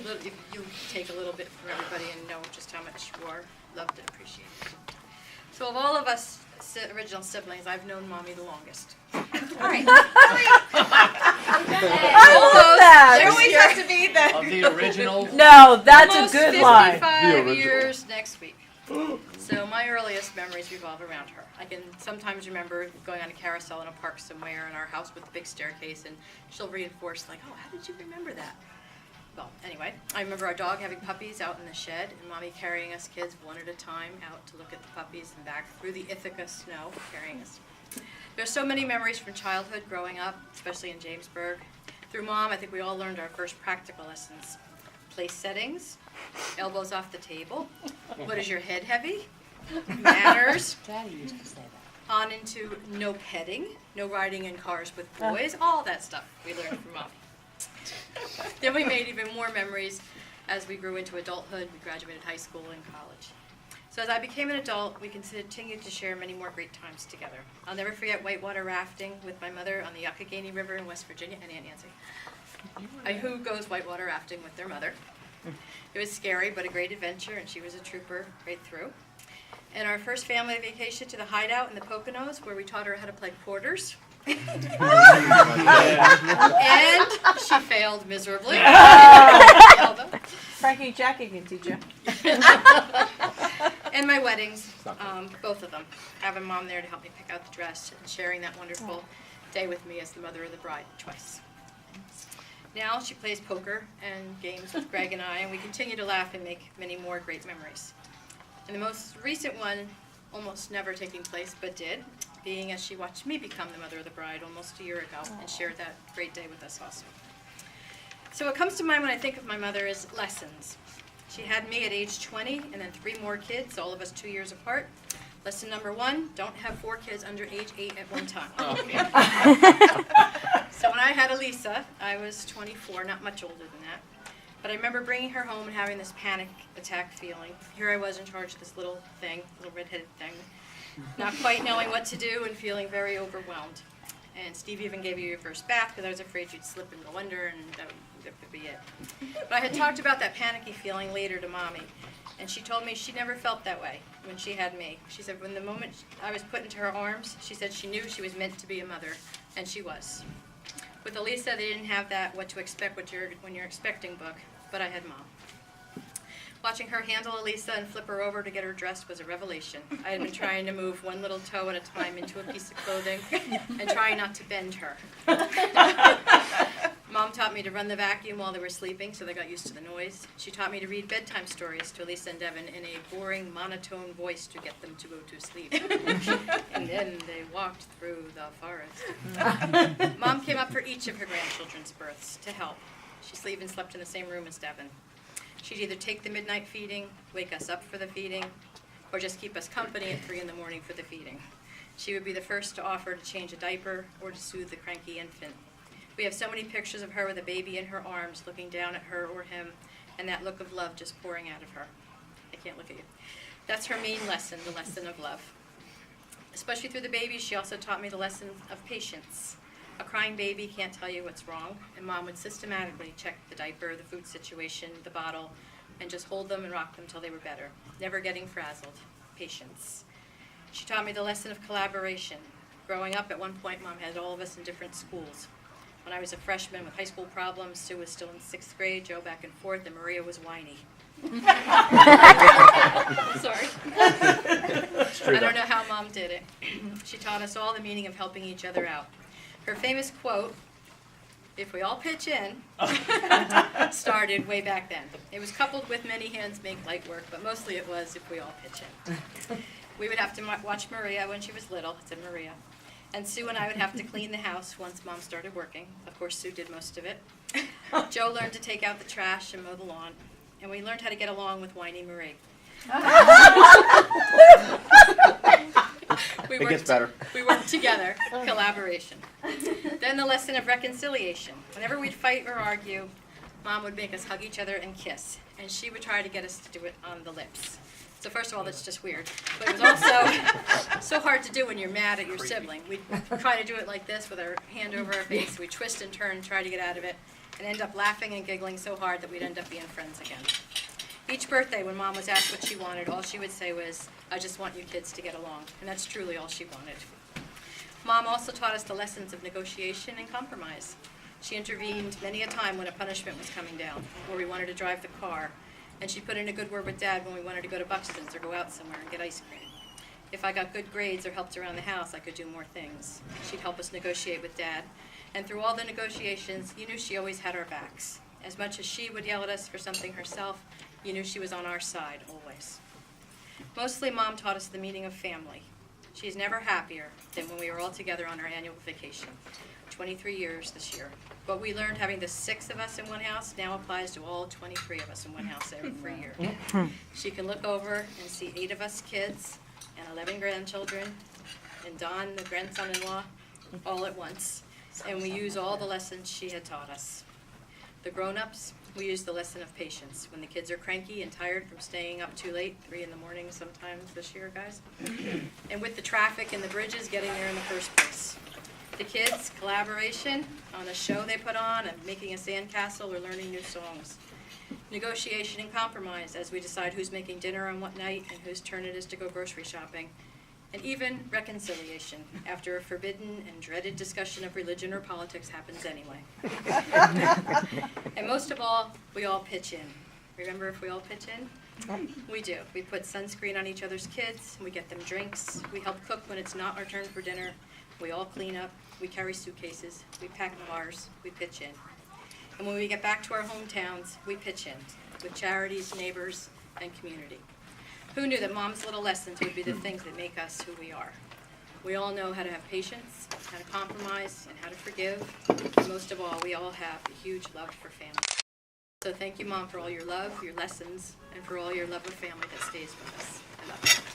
you take a little bit from everybody and know just how much you are loved and appreciated. So of all of us original siblings, I've known Mommy the longest. All right. I love that. There always has to be the. Of the original. No, that's Almost a good line. 55 years next week. So my earliest memories revolve around her. I can sometimes remember going on a carousel in a park somewhere in our house with the big staircase, and she'll reinforce like, oh, how did you remember that? Well, anyway, I remember our dog having puppies out in the shed, and Mommy carrying us kids one at a time out to look at the puppies and back through the Ithaca snow, carrying us. There's so many memories from childhood growing up, especially in Jamesburg. Through Mom, I think we all learned our first practical lessons. Place settings, elbows off the table, what is your head heavy, manners, Daddy used to say that. on into no petting, no riding in cars with boys, all that stuff we learned from Mommy. Then we made even more memories as we grew into adulthood. We graduated high school and college. So as I became an adult, we continued to share many more great times together. I'll never forget whitewater rafting with my mother on the Youghiogheny River in West Virginia, and Aunt Nancy. Who goes whitewater rafting with their mother? It was scary, but a great adventure, and she was a trooper right through. And our first family vacation to the hideout in the Poconos, where we taught her how to play quarters. And she failed miserably. Frankie Jackie can teach you. And my weddings, both of them, having Mom there to help me pick out the dress and sharing that wonderful day with me as the mother of the bride twice. Now she plays poker and games with Greg and I, and we continue to laugh and make many more great memories. And the most recent one, almost never taking place, but did, being as she watched me become the mother of the bride almost a year ago and shared that great day with us also. So what comes to mind when I think of my mother is lessons. She had me at age 20 and then 3 more kids, all of us 2 years apart. Lesson number 1, don't have 4 kids under age 8 at one time. So when I had Elisa, I was 24, not much older than that. But I remember bringing her home and having this panic attack feeling. Here I was in charge of this little thing, little redheaded thing, not quite knowing what to do and feeling very overwhelmed. And Steve even gave you your first bath because I was afraid you'd slip and go under, and that would be it. But I had talked about that panicky feeling later to Mommy, and she told me she never felt that way when she had me. She said when the moment I was put into her arms, she said she knew she was meant to be a mother, and she was. With Elisa, they didn't have that what to expect when you're expecting book, but I had Mom. Watching her handle Elisa and flip her over to get her dressed was a revelation. I had been trying to move one little toe at a time into a piece of clothing and trying not to bend her. Mom taught me to run the vacuum while they were sleeping, so they got used to the noise. She taught me to read bedtime stories to Elisa and Devin in a boring, monotone voice to get them to go to sleep. And then they walked through the forest. Mom came up for each of her grandchildren's births to help. She even slept in the same room as Devin. She'd either take the midnight feeding, wake us up for the feeding, or just keep us company at 3 in the morning for the feeding. She would be the first to offer to change a diaper or to soothe the cranky infant. We have so many pictures of her with a baby in her arms, looking down at her or him, and that look of love just pouring out of her. I can't look at you. That's her main lesson, the lesson of love. Especially through the baby, she also taught me the lesson of patience. A crying baby can't tell you what's wrong, and Mom would systematically check the diaper, the food situation, the bottle, and just hold them and rock them till they were better, never getting frazzled. Patience. She taught me the lesson of collaboration. Growing up, at one point, Mom had all of us in different schools. When I was a freshman with high school problems, Sue was still in 6th grade, Joe back and forth, and Maria was whiny. Sorry. I don't know how Mom did it. She taught us all the meaning of helping each other out. Her famous quote, "If we all pitch in," started way back then. It was coupled with "many hands make light work," but mostly it was "if we all pitch in." We would have to watch Maria when she was little. It's in Maria. And Sue and I would have to clean the house once Mom started working. Of course, Sue did most of it. Joe learned to take out the trash and mow the lawn. And we learned how to get along with whiny Marie. It gets better. We worked together, collaboration. Then the lesson of reconciliation. Whenever we'd fight or argue, Mom would make us hug each other and kiss. And she would try to get us to do it on the lips. So first of all, that's just weird. But it was also so hard to do when you're mad at your sibling. We'd try to do it like this with our hand over our face. We'd twist and turn, try to get out of it. and end up laughing and giggling so hard that we'd end up being friends again. Each birthday, when Mom was asked what she wanted, all she would say was, "I just want you kids to get along," and that's truly all she wanted. Mom also taught us the lessons of negotiation and compromise. She intervened many a time when a punishment was coming down, or we wanted to drive the car, and she put in a good word with Dad when we wanted to go to Buxton's or go out somewhere and get ice cream. If I got good grades or helped around the house, I could do more things. She'd help us negotiate with Dad, and through all the negotiations, you knew she always had our backs. As much as she would yell at us for something herself, you knew she was on our side, always. Mostly, Mom taught us the meaning of family. She's never happier than when we were all together on our annual vacation. 23 years this year. What we learned having the 6 of us in one house now applies to all 23 of us in one house every year. She can look over and see 8 of us kids and 11 grandchildren and Don, the grandson-in-law, all at once. And we use all the lessons she had taught us. The grown-ups, we use the lesson of patience. When the kids are cranky and tired from staying up too late, 3 in the morning sometimes this year, guys. And with the traffic and the bridges, getting there in the first place. The kids, collaboration on a show they put on and making a sandcastle or learning new songs. Negotiation and compromise as we decide who's making dinner on what night and whose turn it is to go grocery shopping. And even reconciliation after a forbidden and dreaded discussion of religion or politics happens anyway. And most of all, we all pitch in. Remember if we all pitch in? We do. We put sunscreen on each other's kids. We get them drinks. We help cook when it's not our turn for dinner. We all clean up. We carry suitcases. We pack cars. We pitch in. And when we get back to our hometowns, we pitch in with charities, neighbors, and community. Who knew that Mom's little lessons would be the things that make us who we are? We all know how to have patience, how to compromise, and how to forgive. And most of all, we all have a huge love for family. So thank you, Mom, for all your love, your lessons, and for all your love of family that stays with us. I love you.